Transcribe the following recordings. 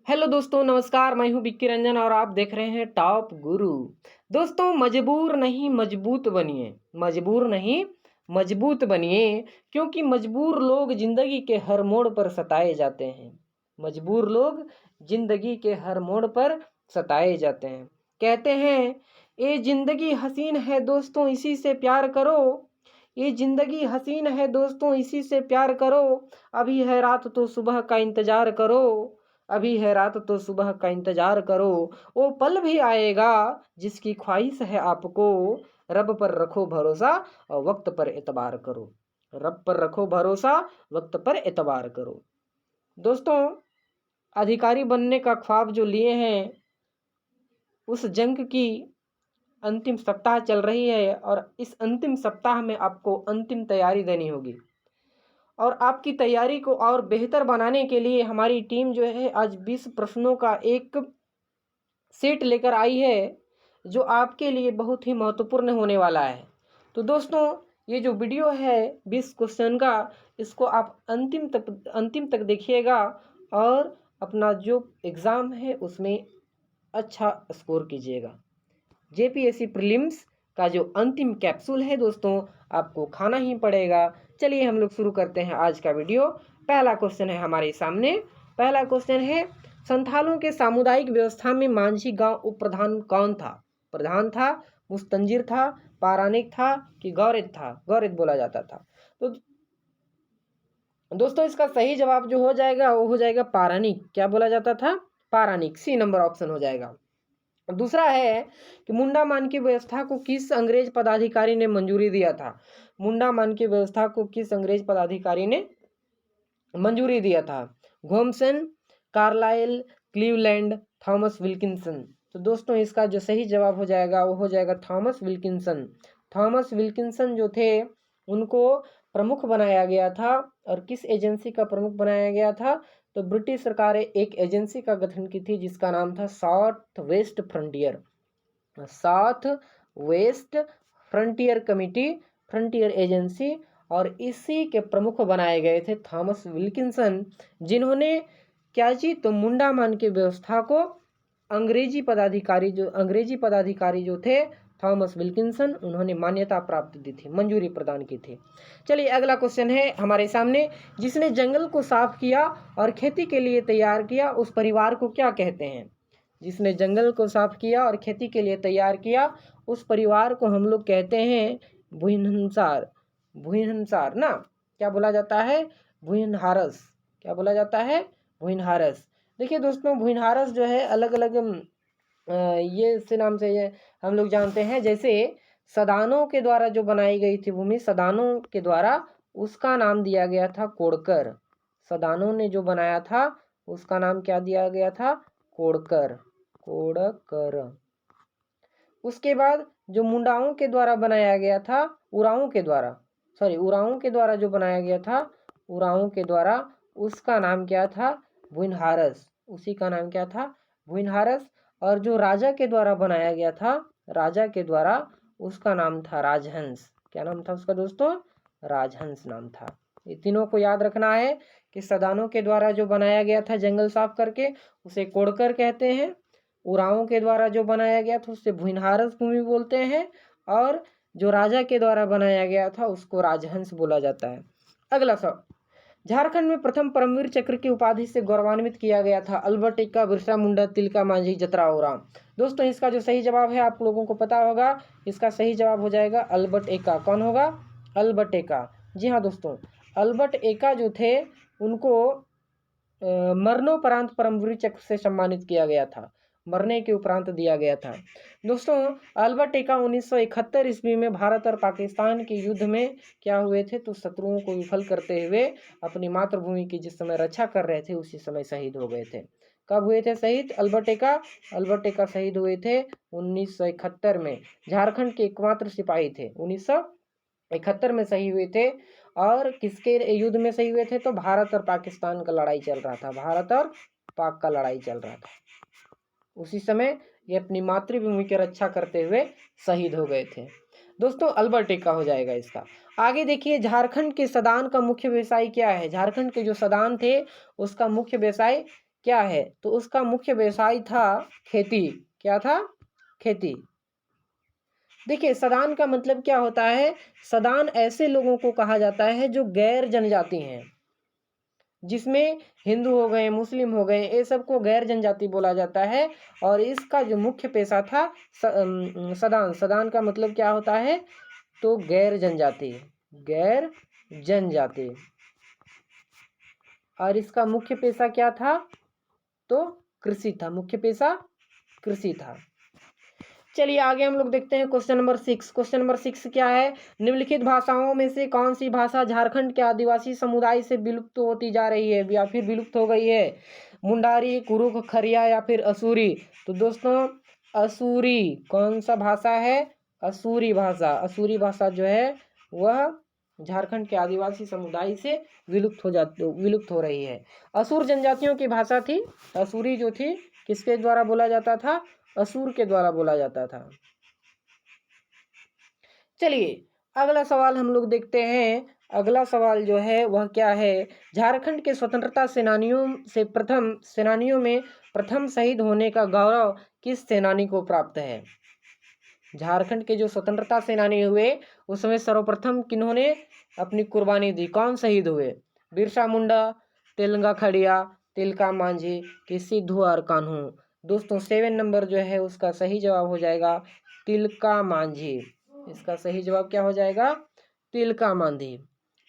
Hello दोस्तों, नमस्कार। मैं हूं विक्की रंजन और आप देख रहे हैं टॉप गुरु। दोस्तों, मजबूर नहीं मजबूत बनिए, मजबूर नहीं मजबूत बनिए, क्योंकि मजबूर लोग जिंदगी के हर मोड़ पर सताए जाते हैं। मजबूर लोग जिंदगी के हर मोड़ पर सताए जाते हैं। कहते हैं, ये जिंदगी हसीन है दोस्तों, इसी से प्यार करो। ये जिंदगी हसीन है दोस्तों, इसी से प्यार करो। अभी है रात तो सुबह का इंतजार करो। अभी है रात तो सुबह का इंतजार करो। वो पल भी आएगा जिसकी ख्वाहिश है आपको। रब पर रखो भरोसा और वक्त पर एतबार करो। रब पर रखो भरोसा, वक्त पर एतबार करो। दोस्तों, अधिकारी बनने का ख्वाब जो लिए हैं, उस जंग की अंतिम सप्ताह चल रही है और इस अंतिम सप्ताह में आपको अंतिम तैयारी देनी होगी। और आपकी तैयारी को और बेहतर बनाने के लिए हमारी टीम जो है आज 20 प्रश्नों का एक सेट लेकर आई है, जो आपके लिए बहुत ही महत्वपूर्ण होने वाला है। तो दोस्तों, ये जो वीडियो है 20 क्वेश्चन का, इसको आप अंतिम तक देखिएगा और अपना जो एग्ज़ाम है उसमें अच्छा स्कोर कीजिएगा। जेपीएससी प्रीलिम्स का जो अंतिम कैप्सूल है दोस्तों, आपको खाना ही पड़ेगा। चलिए हम लोग शुरू करते हैं आज का वीडियो। पहला क्वेश्चन है हमारे सामने। पहला क्वेश्चन है, संथालों के सामुदायिक व्यवस्था में मांझी गांव उप प्रधान कौन था? प्रधान था, मुस्तंजिर था, पारानिक था कि गौरिद था? गौरिद बोला जाता था। तो दोस्तों, इसका सही जवाब जो हो जाएगा वो हो जाएगा पारानिक। क्या बोला जाता था? पारानिक। सी नंबर ऑप्शन हो जाएगा। दूसरा है कि मुंडा मान की व्यवस्था को किस अंग्रेज पदाधिकारी ने मंजूरी दिया था? मुंडा मान की व्यवस्था को किस अंग्रेज पदाधिकारी ने मंजूरी दिया था? घोमसन, कार्लाइल, क्लीवलैंड, थॉमस विल्किंसन? तो दोस्तों, इसका जो सही जवाब हो जाएगा वो हो जाएगा थॉमस विल्किंसन। थॉमस विल्किंसन जो थे, उनको प्रमुख बनाया गया था। और किस एजेंसी का प्रमुख बनाया गया था? तो ब्रिटिश सरकार एक एजेंसी का गठन की थी जिसका नाम था south west frontier. South west frontier committee, frontier agency. और इसी के प्रमुख बनाए गए थे थॉमस विल्किंसन, जिन्होंने क्या जी, तो मुंडा मान की व्यवस्था को अंग्रेजी पदाधिकारी जो थे थॉमस विल्किंसन, उन्होंने मान्यता प्राप्त दी थी, मंजूरी प्रदान की थी। चलिए अगला क्वेश्चन है हमारे सामने। जिसने जंगल को साफ किया और खेती के लिए तैयार किया, उस परिवार को क्या कहते हैं? जिसने जंगल को साफ किया और खेती के लिए तैयार किया, उस परिवार को हम लोग कहते हैं भुइंनहार। भुइंनहार ना, क्या बोला जाता है? भुइंनहारस। क्या बोला जाता है? भुइंनहारस। देखिए दोस्तों, भुइंनहारस जो है अलग अलग ये से नाम से ये हम लोग जानते हैं। जैसे सदानों के द्वारा जो बनाई गई थी भूमि, सदानों के द्वारा, उसका नाम दिया गया था कोड़कर। सदानों ने जो बनाया था उसका नाम क्या दिया गया था? कोड़कर। कोड़कर। उसके बाद जो मुंडाओं के द्वारा बनाया गया था, उराओं के द्वारा जो बनाया गया था, उराओं के द्वारा, उसका नाम क्या था? भुइंनहारस। उसी का नाम क्या था? भुइंनहारस। और जो राजा के द्वारा बनाया गया था, राजा के द्वारा, उसका नाम था राजहंस। क्या नाम था उसका दोस्तों? राजहंस नाम था। ये तीनों को याद रखना है कि सदानों के द्वारा जो बनाया गया था जंगल साफ करके, उसे कोड़कर कहते हैं। उराओं के द्वारा जो बनाया गया था उससे भुइंनहारस भूमि बोलते हैं। और जो राजा के द्वारा बनाया गया था उसको राजहंस बोला जाता है। अगला सवाल, झारखंड में प्रथम परमवीर चक्र की उपाधि से गौरवान्वित किया गया था अल्बर्ट एक्का, बिरसा मुंडा, तिलका मांझी, जतरा ओराम? दोस्तों, इसका जो सही जवाब है आप लोगों को पता होगा। इसका सही जवाब हो जाएगा अल्बर्ट एक्का। कौन होगा? अल्बर्ट एक्का। जी हाँ दोस्तों, अल्बर्ट एक्का जो थे, उनको मरणोपरांत परमवीर चक्र से सम्मानित किया गया था। मरने के उपरांत दिया गया था। दोस्तों, अल्बर्ट एक्का 1971 ईस्वी में भारत और पाकिस्तान के युद्ध में क्या हुए थे? तो शत्रुओं को विफल करते हुए अपनी मातृभूमि की जिस समय रक्षा कर रहे थे, उसी समय शहीद हो गए थे। कब हुए थे शहीद अल्बर्ट एक्का? अल्बर्ट एक्का शहीद हुए थे 1971 में। झारखंड के एकमात्र सिपाही थे। 1971 में शहीद हुए थे। और किसके युद्ध में शहीद हुए थे? तो भारत और पाकिस्तान का लड़ाई चल रहा था। भारत और पाक का लड़ाई चल रहा था। उसी समय ये अपनी मातृभूमि की रक्षा करते हुए शहीद हो गए थे। दोस्तों, अल्बर्ट एक्का हो जाएगा इसका। आगे देखिए, झारखंड के सदान का मुख्य व्यवसाय क्या है? झारखंड के जो सदान थे उसका मुख्य व्यवसाय क्या है? तो उसका मुख्य व्यवसाय था खेती। क्या था? खेती। देखिए, सदान का मतलब क्या होता है? सदान ऐसे लोगों को कहा जाता है जो गैर जनजाति हैं, जिसमें हिंदू हो गए, मुस्लिम हो गए, ये सबको गैर जनजाति बोला जाता है। और इसका जो मुख्य पेशा था सदान। सदान का मतलब क्या होता है? तो गैर जनजाति, गैर जनजाति। और इसका मुख्य पेशा क्या था? तो कृषि था। मुख्य पेशा कृषि था। चलिए आगे हम लोग देखते हैं क्वेश्चन नंबर 6। क्वेश्चन नंबर 6 क्या है? निम्नलिखित भाषाओं में से कौन सी भाषा झारखंड के आदिवासी समुदाय से विलुप्त होती जा रही है या फिर विलुप्त हो गई है? मुंडारी, कुरुख, खरिया या फिर असूरी? तो दोस्तों असूरी कौन सा भाषा है? असूरी भाषा। असूरी भाषा जो है वह झारखंड के आदिवासी समुदाय से विलुप्त हो रही है। असुर जनजातियों की भाषा थी। असूरी जो थी किसके द्वारा बोला जाता था? असुर के द्वारा बोला जाता था। चलिए अगला सवाल हम लोग देखते हैं। अगला सवाल जो है वह क्या है? झारखंड के स्वतंत्रता सेनानियों में प्रथम शहीद होने का गौरव किस सेनानी को प्राप्त है? झारखंड के जो स्वतंत्रता सेनानी हुए उसमें सर्वप्रथम किन्होंने अपनी कुर्बानी दी? कौन शहीद हुए? बिरसा मुंडा, तेलंगा खड़िया, तिलका मांझी कि सिद्धू और कान्हू? दोस्तों 7 नंबर जो है उसका सही जवाब हो जाएगा तिलका मांझी। इसका सही जवाब क्या हो जाएगा? तिलका मांझी।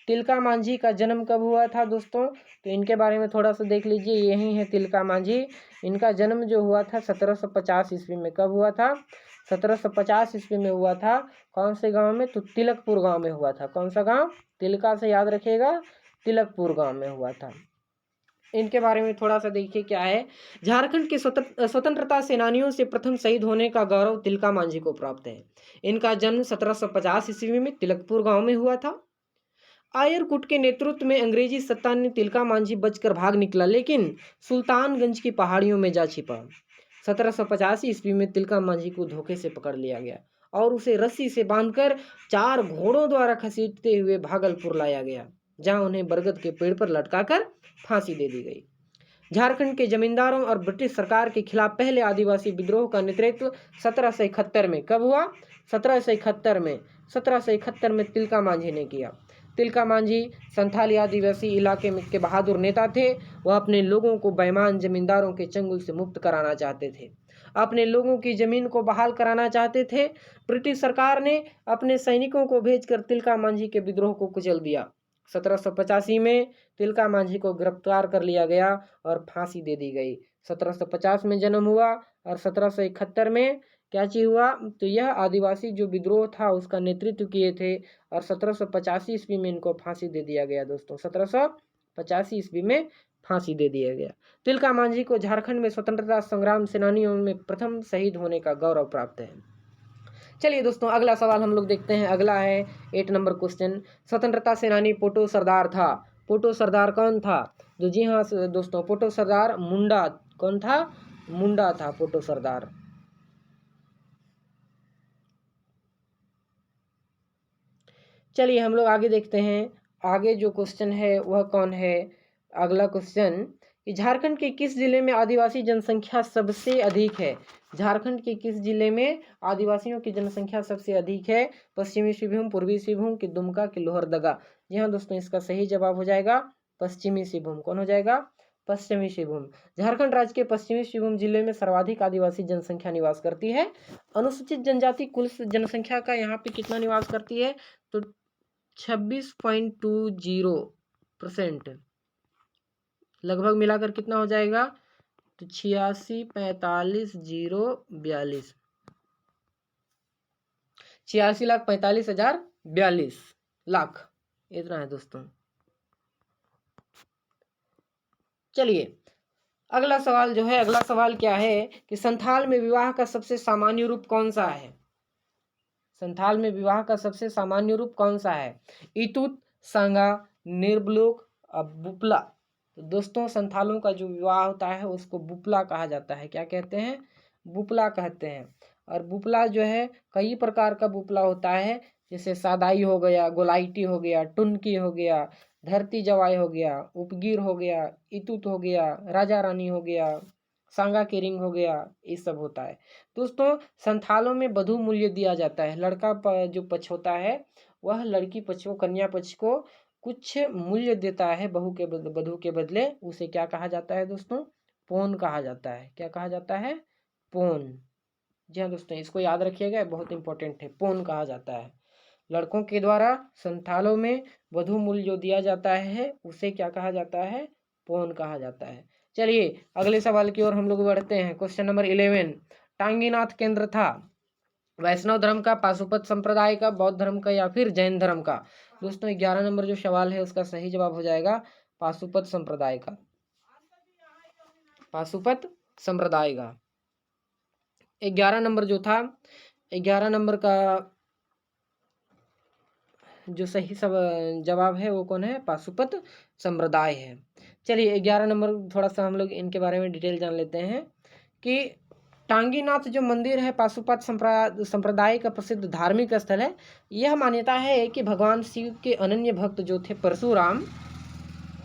तिलका मांझी का जन्म कब हुआ था दोस्तों? तो इनके बारे में थोड़ा सा देख लीजिए। यही है तिलका मांझी। इनका जन्म जो हुआ था 1750 ईस्वी में। कब हुआ था? 1750 ईस्वी में हुआ था। कौन से गांव में? तो तिलकपुर गांव में हुआ था। कौन सा गांव? तिलका से याद रखिएगा, तिलकपुर गांव में हुआ था। इनके बारे में थोड़ा सा देखिए क्या है। झारखंड के स्वतंत्रता सेनानियों से प्रथम शहीद होने का गौरव तिलका मांझी को प्राप्त है। इनका जन्म 1750 ईस्वी में तिलकपुर गांव में हुआ था। आयर गुट के नेतृत्व में अंग्रेजी सत्ता ने तिलका मांझी बचकर भाग निकला, लेकिन सुल्तानगंज की पहाड़ियों में जा छिपा। 1785 ईस्वी में तिलका मांझी को धोखे से पकड़ लिया गया और उसे रस्सी से बांधकर 4 घोड़ों द्वारा घसीटते हुए भागलपुर लाया गया, जहां उन्हें बरगद के पेड़ पर लटकाकर फांसी दे दी गई। झारखंड के जमींदारों और ब्रिटिश सरकार के खिलाफ पहले आदिवासी विद्रोह का नेतृत्व 1771 में कब हुआ? 1771 में तिलका मांझी ने किया। तिलका मांझी संथाली आदिवासी इलाके में के बहादुर नेता थे। वह अपने लोगों को बेईमान जमींदारों के चंगुल से मुक्त कराना चाहते थे, अपने लोगों की जमीन को बहाल कराना चाहते थे। ब्रिटिश सरकार ने अपने सैनिकों को भेजकर तिलका मांझी के विद्रोह को कुचल दिया। 1785 में तिलका मांझी को गिरफ्तार कर लिया गया और फांसी दे दी गई। 1750 में जन्म हुआ और 1771 में क्या चीज हुआ? तो यह आदिवासी जो विद्रोह था उसका नेतृत्व किए थे और 1785 ईस्वी में इनको फांसी दे दिया गया। दोस्तों 1785 ईस्वी में फांसी दे दिया गया। तिलका मांझी को झारखंड में स्वतंत्रता संग्राम सेनानियों में प्रथम शहीद होने का गौरव प्राप्त है। चलिए दोस्तों अगला सवाल हम लोग देखते हैं। अगला है 8 नंबर क्वेश्चन। स्वतंत्रता सेनानी पोटो सरदार था। पोटो सरदार कौन था? तो जी हाँ दोस्तों, पोटो सरदार मुंडा। कौन था? मुंडा था पोटो सरदार। चलिए हम लोग आगे देखते हैं। आगे जो क्वेश्चन है वह कौन है? अगला क्वेश्चन कि झारखंड के किस जिले में आदिवासी जनसंख्या सबसे अधिक है? झारखंड के किस जिले में आदिवासियों की जनसंख्या सबसे अधिक है? पश्चिमी सिंहभूम, पूर्वी सिंहभूम कि दुमका कि लोहरदगा? जी हाँ दोस्तों, इसका सही जवाब हो जाएगा पश्चिमी सिंहभूम। कौन हो जाएगा? पश्चिमी सिंहभूम। झारखंड राज्य के पश्चिमी सिंहभूम जिले में सर्वाधिक आदिवासी जनसंख्या निवास करती है। अनुसूचित जनजाति कुल जनसंख्या का यहाँ पे कितना निवास करती है? तो 26.20% लगभग मिलाकर कितना हो जाएगा? तो 86,45,042 86,45,042 लाख इतना है दोस्तों। चलिए अगला सवाल जो है, अगला सवाल क्या है कि संथाल में विवाह का सबसे सामान्य रूप कौन सा है? संथाल में विवाह का सबसे सामान्य रूप कौन सा है? इतुत, संगा, निर्बलोक, बुपला? तो दोस्तों संथालों का जो विवाह होता है उसको बुपला कहा जाता है। क्या कहते हैं? बुपला कहते हैं। और बुपला जो है कई प्रकार का बुपला होता है, जैसे सादाई हो गया, गोलाइटी हो गया, टुनकी हो गया, धरती जवाई हो गया, उपगिर हो गया, इतुत हो गया, राजा रानी हो गया, सांगा केरिंग हो गया, ये सब होता है। दोस्तों संथालों में वधू मूल्य दिया जाता है। लड़का जो पक्ष होता है वह लड़की पक्ष को, कन्या पक्ष को कुछ मूल्य देता है वधू के बदले। उसे क्या कहा जाता है दोस्तों? पौन कहा जाता है। क्या कहा जाता है? पौन। जी हाँ दोस्तों, इसको याद रखिएगा, बहुत इंपॉर्टेंट है। पौन कहा जाता है। लड़कों के द्वारा संथालों में वधू मूल्य जो दिया जाता है उसे क्या कहा जाता है? पौन कहा जाता है। चलिए अगले सवाल की ओर हम लोग बढ़ते हैं। क्वेश्चन नंबर 11, टांगीनाथ केंद्र था वैष्णव धर्म का, पाशुपत संप्रदाय का, बौद्ध धर्म का या फिर जैन धर्म का? दोस्तों 11 नंबर जो सवाल है उसका सही जवाब हो जाएगा पाशुपत संप्रदाय का। पाशुपत संप्रदाय का 11 नंबर जो था, 11 नंबर का जो सही सब जवाब है वो कौन है? पाशुपत संप्रदाय है। चलिए 11 नंबर थोड़ा सा हम लोग इनके बारे में डिटेल जान लेते हैं कि टांगीनाथ जो मंदिर है पाशुपत संप्रदाय का प्रसिद्ध धार्मिक स्थल है। यह मान्यता है कि भगवान शिव के अनन्य भक्त जो थे परशुराम,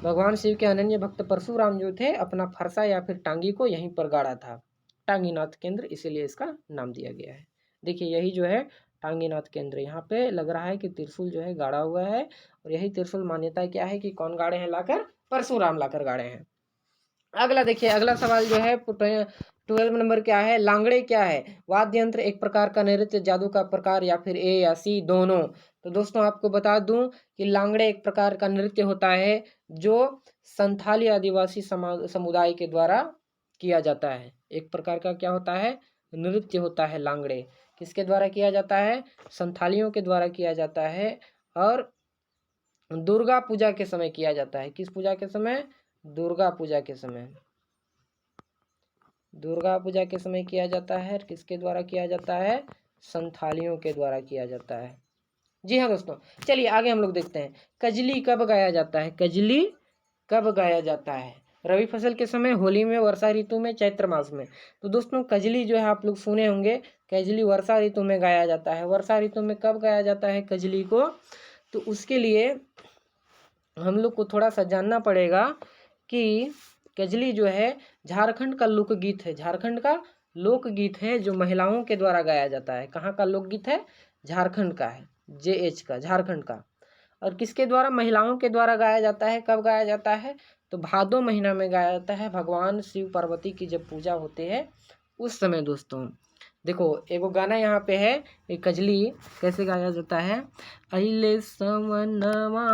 भगवान शिव के अनन्य भक्त परशुराम जो थे अपना फरसा या फिर टांगी को यहीं पर गाड़ा था। टांगीनाथ केंद्र, इसीलिए इसका नाम दिया गया है। देखिए यही जो है टांगीनाथ केंद्र, यहाँ पे लग रहा है कि त्रिशूल जो है गाड़ा हुआ है, और यही त्रिशूल मान्यता क्या है कि कौन गाड़े हैं? लाकर परशुराम लाकर गाड़े हैं। अगला देखिए, अगला सवाल जो है 12 नंबर क्या है? लांगड़े क्या है? वाद्य यंत्र, एक प्रकार का नृत्य, जादू का प्रकार या फिर ए या सी दोनों? तो दोस्तों आपको बता दूं कि लांगड़े एक प्रकार का नृत्य होता है जो संथाली आदिवासी समुदाय के द्वारा किया जाता है। एक प्रकार का क्या होता है? नृत्य होता है लांगड़े। किसके द्वारा किया जाता है? संथालियों के द्वारा किया जाता है, और दुर्गा पूजा के समय किया जाता है। किस पूजा के समय? दुर्गा पूजा के समय। दुर्गा पूजा के समय किया जाता है। किसके द्वारा किया जाता है? संथालियों के द्वारा किया जाता है। जी हाँ दोस्तों, चलिए आगे हम लोग देखते हैं। कजली कब गाया जाता है? कजली कब गाया जाता है? रबी फसल के समय, होली में, वर्षा ऋतु में, चैत्र मास में? तो दोस्तों कजली जो है आप लोग सुने होंगे, कजली वर्षा ऋतु में गाया जाता है। वर्षा ऋतु में कब गाया जाता है कजली को? तो उसके लिए हम लोग को थोड़ा सा जानना पड़ेगा कि कजली जो है झारखंड का लोकगीत है। झारखंड का लोकगीत है जो महिलाओं के द्वारा गाया जाता है। कहाँ का लोकगीत है? झारखंड का है, JH का, झारखंड का। और किसके द्वारा? महिलाओं के द्वारा गाया जाता है। कब गाया जाता है? तो भादो महीना में गाया जाता है। भगवान शिव पार्वती की जब पूजा होती है उस समय। दोस्तों देखो एगो गाना यहाँ पे है, एक कजली कैसे गाया जाता है? अइले सवनवा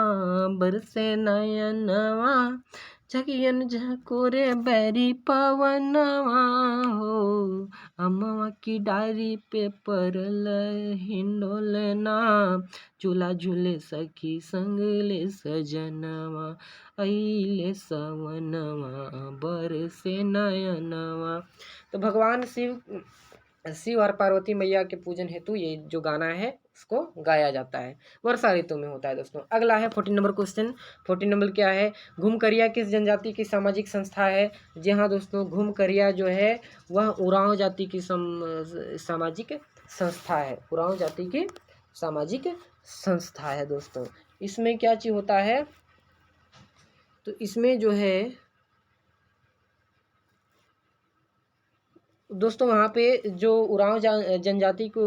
बरसे नयनवा, झकियन झकोरे बैरी पवनवा हो, अमवा की डारी पे परल हिंडोलना, झूला झूले सखी संग ले सजनवा, अइले सवनवा बरसे नयनवा। तो भगवान शिव और पार्वती मैया के पूजन हेतु ये जो गाना है उसको गाया जाता है। वर्षा ऋतु में होता है। दोस्तों अगला है 14 नंबर क्वेश्चन। 14 नंबर क्या है? घुमकरिया किस जनजाति की सामाजिक संस्था है? जी हाँ दोस्तों, घुमकरिया जो है वह उरांव जाति की सामाजिक संस्था है। उरांव जाति की सामाजिक संस्था है। दोस्तों इसमें क्या चीज होता है? तो इसमें जो है दोस्तों वहाँ पे जो उरांव जनजाति को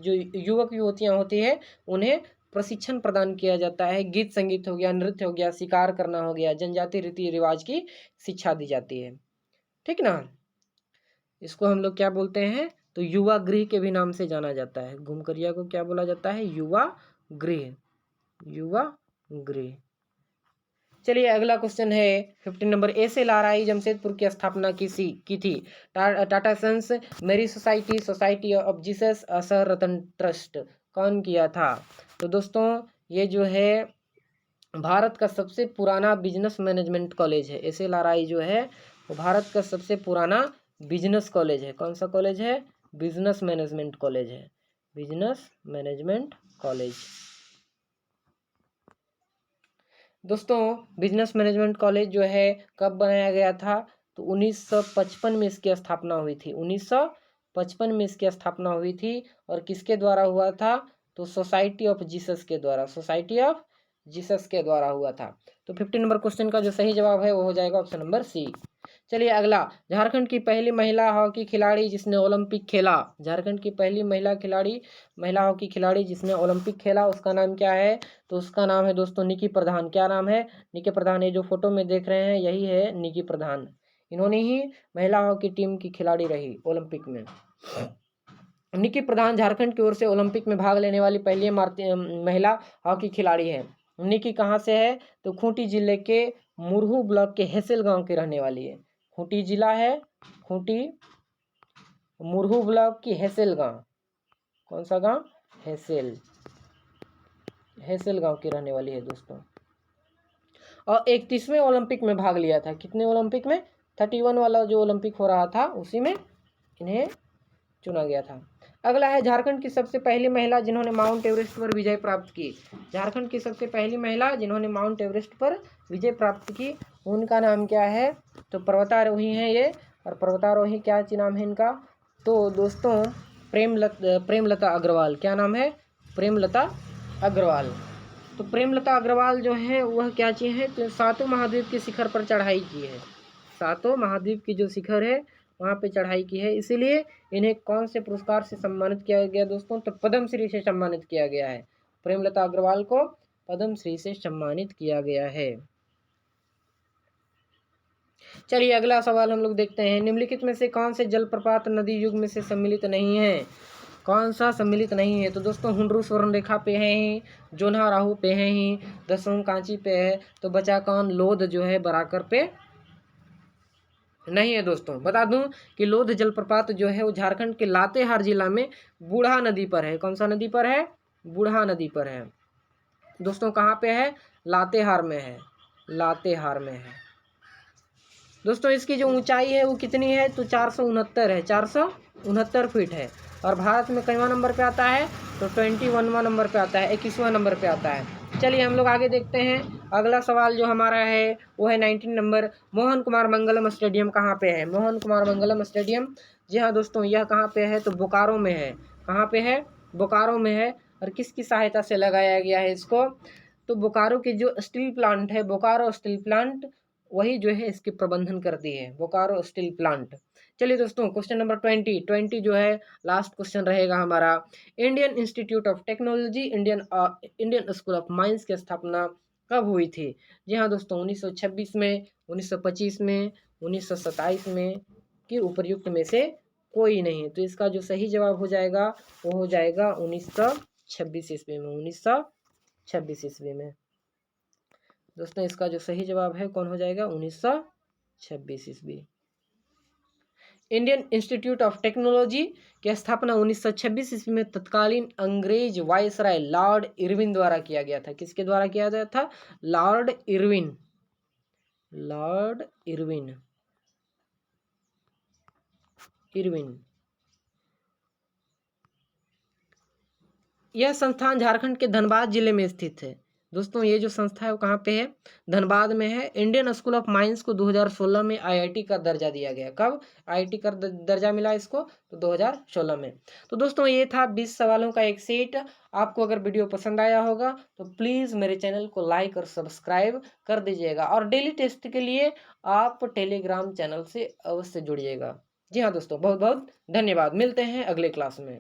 जो युवक युवतियाँ होती है उन्हें प्रशिक्षण प्रदान किया जाता है। गीत संगीत हो गया, नृत्य हो गया, शिकार करना हो गया, जनजाति रीति रिवाज की शिक्षा दी जाती है। ठीक ना? इसको हम लोग क्या बोलते हैं? तो युवा गृह के भी नाम से जाना जाता है। घुमकरिया को क्या बोला जाता है? युवा गृह। युवा गृह। चलिए अगला क्वेश्चन है 15 नंबर। ऐसे लाराई जमशेदपुर की स्थापना की थी? टाटा सन्स, मेरी सोसाइटी, सोसाइटी ऑफ जीसस, असर रतन ट्रस्ट? कौन किया था? तो दोस्तों ये जो है भारत का सबसे पुराना बिजनेस मैनेजमेंट कॉलेज है। ऐसे लाराई जो है वो भारत का सबसे पुराना बिजनेस कॉलेज है। कौन सा कॉलेज है? बिजनेस मैनेजमेंट कॉलेज है। Business management college. दोस्तों बिजनेस मैनेजमेंट कॉलेज जो है कब बनाया गया था? तो 1955 में इसकी स्थापना हुई थी। 1955 में इसकी स्थापना हुई थी। और किसके द्वारा हुआ था? तो सोसाइटी ऑफ जीसस के द्वारा। सोसाइटी ऑफ जीसस के द्वारा हुआ था। तो 15 नंबर क्वेश्चन का जो सही जवाब है वो हो जाएगा ऑप्शन नंबर सी। चलिए अगला, झारखंड की पहली महिला हॉकी खिलाड़ी जिसने ओलंपिक खेला, झारखंड की पहली महिला हॉकी खिलाड़ी जिसने ओलंपिक खेला, उसका नाम क्या है? तो उसका नाम है दोस्तों निकी प्रधान। क्या नाम है? निकी प्रधान। ये जो फोटो में देख रहे हैं यही है निकी प्रधान। इन्होंने ही महिला हॉकी टीम की खिलाड़ी रही ओलंपिक में। निकी प्रधान झारखंड की ओर से ओलंपिक में भाग लेने वाली पहली महिला हॉकी खिलाड़ी है। निकी कहाँ से है? तो खूंटी जिले के मुरहू ब्लॉक के हेसेल गांव की रहने वाली है। खूंटी जिला है, खूंटी, मुरहू ब्लॉक की हेसेल गांव। कौन सा गांव? हेसेल, हेसेल गांव की रहने वाली है दोस्तों। और 31वें ओलंपिक में भाग लिया था। कितने ओलंपिक में? 31 वाला जो ओलंपिक हो रहा था उसी में इन्हें चुना गया था। अगला है, झारखंड की सबसे पहली महिला जिन्होंने माउंट एवरेस्ट पर विजय प्राप्त की। झारखंड की सबसे पहली महिला जिन्होंने माउंट एवरेस्ट पर विजय प्राप्त की, उनका नाम क्या है? तो पर्वतारोही हैं ये। और पर्वतारोही क्या नाम है इनका? तो दोस्तों प्रेमलता अग्रवाल। क्या नाम है? प्रेमलता अग्रवाल। तो प्रेमलता अग्रवाल जो है वह क्या चीज़ है? तो सातों महाद्वीप के शिखर पर चढ़ाई की है। सातों महाद्वीप की जो शिखर है वहाँ पे चढ़ाई की है, इसीलिए इन्हें कौन से पुरस्कार से सम्मानित किया गया दोस्तों? तो पद्मश्री से सम्मानित किया गया है। प्रेमलता अग्रवाल को पद्मश्री से सम्मानित किया गया है। चलिए अगला सवाल हम लोग देखते हैं, निम्नलिखित में से कौन से जलप्रपात नदी युग में से सम्मिलित नहीं है? कौन सा सम्मिलित नहीं है? तो दोस्तों हुंड्रू स्वर्ण रेखा पे है ही, जोन्हा राहु पे है ही, दसों कांची पे है, तो बचा कौन? लोध जो है बराकर पे नहीं है दोस्तों। बता दूं कि लोध जलप्रपात जो है वो झारखंड के लातेहार जिला में बूढ़ा नदी पर है। कौन सा नदी पर है? बूढ़ा नदी पर है दोस्तों। कहाँ पे है? लातेहार में है, लातेहार में है दोस्तों। इसकी जो ऊंचाई है वो कितनी है? तो 469 है, 469 फीट है। और भारत में कईवां नंबर पे आता है? तो 21वां नंबर पे आता है, 21वां नंबर पे आता है। चलिए हम लोग आगे देखते हैं। अगला सवाल जो हमारा है वो है 19 नंबर, मोहन कुमार मंगलम स्टेडियम कहाँ पे है? मोहन कुमार मंगलम स्टेडियम, जी हाँ दोस्तों, यह कहाँ पे है? तो बोकारो में है। कहाँ पे है? बोकारो में है। और किसकी सहायता से लगाया गया है इसको? तो बोकारो की जो स्टील प्लांट है, बोकारो स्टील प्लांट, वही जो है इसके प्रबंधन करती है, बोकारो स्टील प्लांट। चलिए दोस्तों क्वेश्चन नंबर 20 जो है लास्ट क्वेश्चन रहेगा हमारा। Indian institute of technology, Indian school of mines की स्थापना कब हुई थी? जी हाँ दोस्तों, 1926 में, 1925 में, 1927 में, कि उपर्युक्त में से कोई नहीं। तो इसका जो सही जवाब हो जाएगा वो हो जाएगा 1926 ईस्वी में, 1926 ईस्वी में दोस्तों। इसका जो सही जवाब है कौन हो जाएगा? 1926 ईस्वी। इंडियन इंस्टीट्यूट ऑफ टेक्नोलॉजी की स्थापना 1926 ईस्वी में तत्कालीन अंग्रेज वायसराय लॉर्ड इरविन द्वारा किया गया था। किसके द्वारा किया गया था? Lord Irwin, Lord Irwin, Irwin. यह संस्थान झारखंड के धनबाद जिले में स्थित है दोस्तों। ये जो संस्था है वो कहाँ पे है? धनबाद में है। इंडियन स्कूल ऑफ माइंस को 2016 में आईआईटी का दर्जा दिया गया। कब आईआईटी का दर्जा मिला इसको? तो 2016 में। तो दोस्तों ये था 20 सवालों का एक सेट। आपको अगर वीडियो पसंद आया होगा तो प्लीज़ मेरे चैनल को लाइक और सब्सक्राइब कर दीजिएगा। और डेली टेस्ट के लिए आप टेलीग्राम चैनल से अवश्य जुड़िएगा। जी हाँ दोस्तों, बहुत बहुत धन्यवाद। मिलते हैं अगले क्लास में।